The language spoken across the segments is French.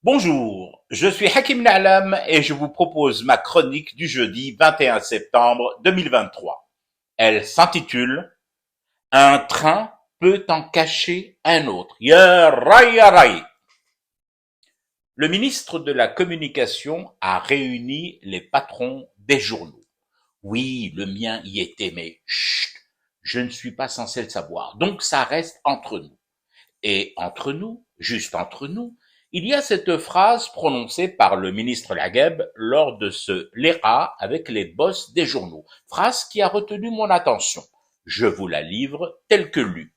Bonjour, je suis Hakim Na'lam et je vous propose ma chronique du jeudi 21 septembre 2023. Elle s'intitule Un train peut en cacher un autre. Ya rai ya rai. Le ministre de la Communication a réuni les patrons des journaux. Oui, le mien y était, mais chut, je ne suis pas censé le savoir. Donc ça reste entre nous. Et entre nous, juste entre nous, il y a cette phrase prononcée par le ministre Lagueb lors de ce LERA avec les boss des journaux. Phrase qui a retenu mon attention. Je vous la livre telle que lue.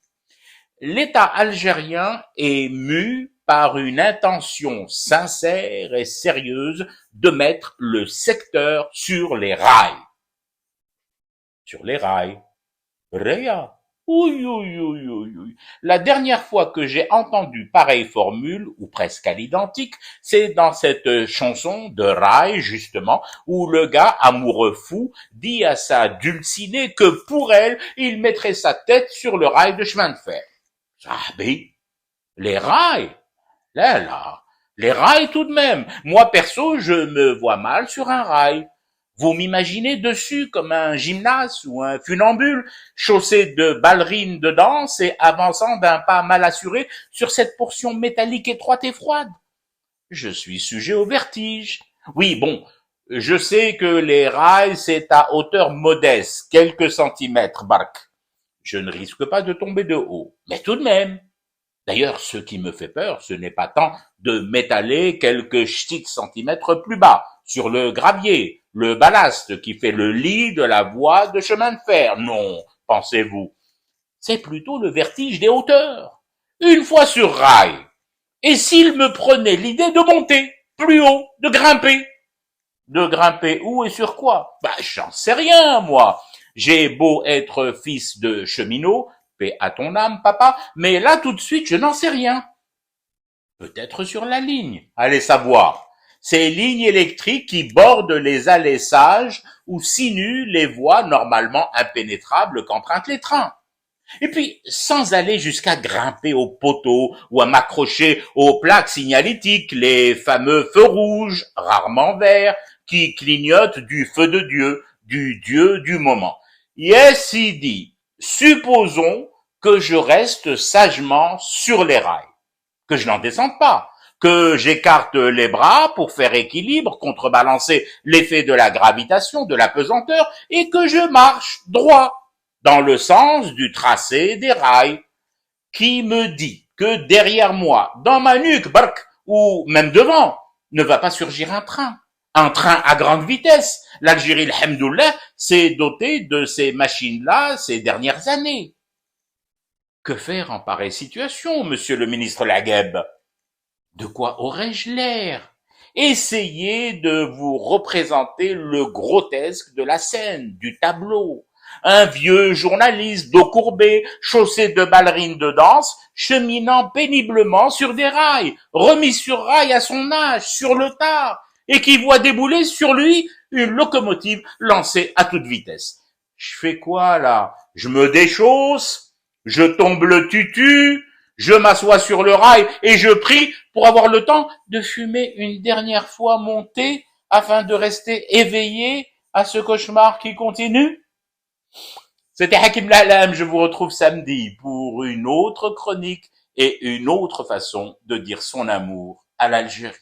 L'État algérien est mu par une intention sincère et sérieuse de mettre le secteur sur les rails. Sur les rails. Réa. Oui, oui, oui, oui, oui. La dernière fois que j'ai entendu pareille formule, ou presque à l'identique, c'est dans cette chanson de Rai, justement, où le gars amoureux fou dit à sa dulcinée que pour elle, il mettrait sa tête sur le rail de chemin de fer. Ah ben, les rails, là, les rails tout de même. Moi, perso, je me vois mal sur un rail. Vous m'imaginez dessus comme un gymnase ou un funambule, chaussé de ballerines de danse et avançant d'un pas mal assuré sur cette portion métallique étroite et froide. Je suis sujet au vertige. Oui, bon, je sais que les rails, c'est à hauteur modeste, quelques centimètres, barque. Je ne risque pas de tomber de haut, mais tout de même. D'ailleurs, ce qui me fait peur, ce n'est pas tant de m'étaler quelques ch'tiques centimètres plus bas, sur le gravier, le ballast qui fait le lit de la voie de chemin de fer. Non, pensez-vous. C'est plutôt le vertige des hauteurs. Une fois sur rail. Et s'il me prenait l'idée de monter, plus haut, de grimper? De grimper où et sur quoi? J'en sais rien, moi. J'ai beau être fils de cheminot, paix à ton âme, papa, mais là, tout de suite, je n'en sais rien. Peut-être sur la ligne, allez savoir. Ces lignes électriques qui bordent les allées sages ou sinuent les voies normalement impénétrables qu'empruntent les trains. Et puis, sans aller jusqu'à grimper aux poteaux ou à m'accrocher aux plaques signalétiques, les fameux feux rouges, rarement verts, qui clignotent du feu de Dieu, du Dieu du moment. Yes, il dit, supposons que je reste sagement sur les rails, que je n'en descende pas, que j'écarte les bras pour faire équilibre, contrebalancer l'effet de la gravitation, de la pesanteur, et que je marche droit dans le sens du tracé des rails. Qui me dit que derrière moi, dans ma nuque, bark, ou même devant, ne va pas surgir un train? Un train à grande vitesse. L'Algérie, alhamdoulilah, s'est dotée de ces machines-là ces dernières années. Que faire en pareille situation, monsieur le ministre Lagueb? De quoi aurais-je l'air? Essayez de vous représenter le grotesque de la scène, du tableau. Un vieux journaliste dos courbé, chaussé de ballerines de danse, cheminant péniblement sur des rails, remis sur rail à son âge, sur le tard, et qui voit débouler sur lui une locomotive lancée à toute vitesse. Je fais quoi là? Je me déchausse? Je tombe le tutu? Je m'assois sur le rail et je prie pour avoir le temps de fumer une dernière fois mon thé afin de rester éveillé à ce cauchemar qui continue? C'était Hakim Lalam, je vous retrouve samedi pour une autre chronique et une autre façon de dire son amour à l'Algérie.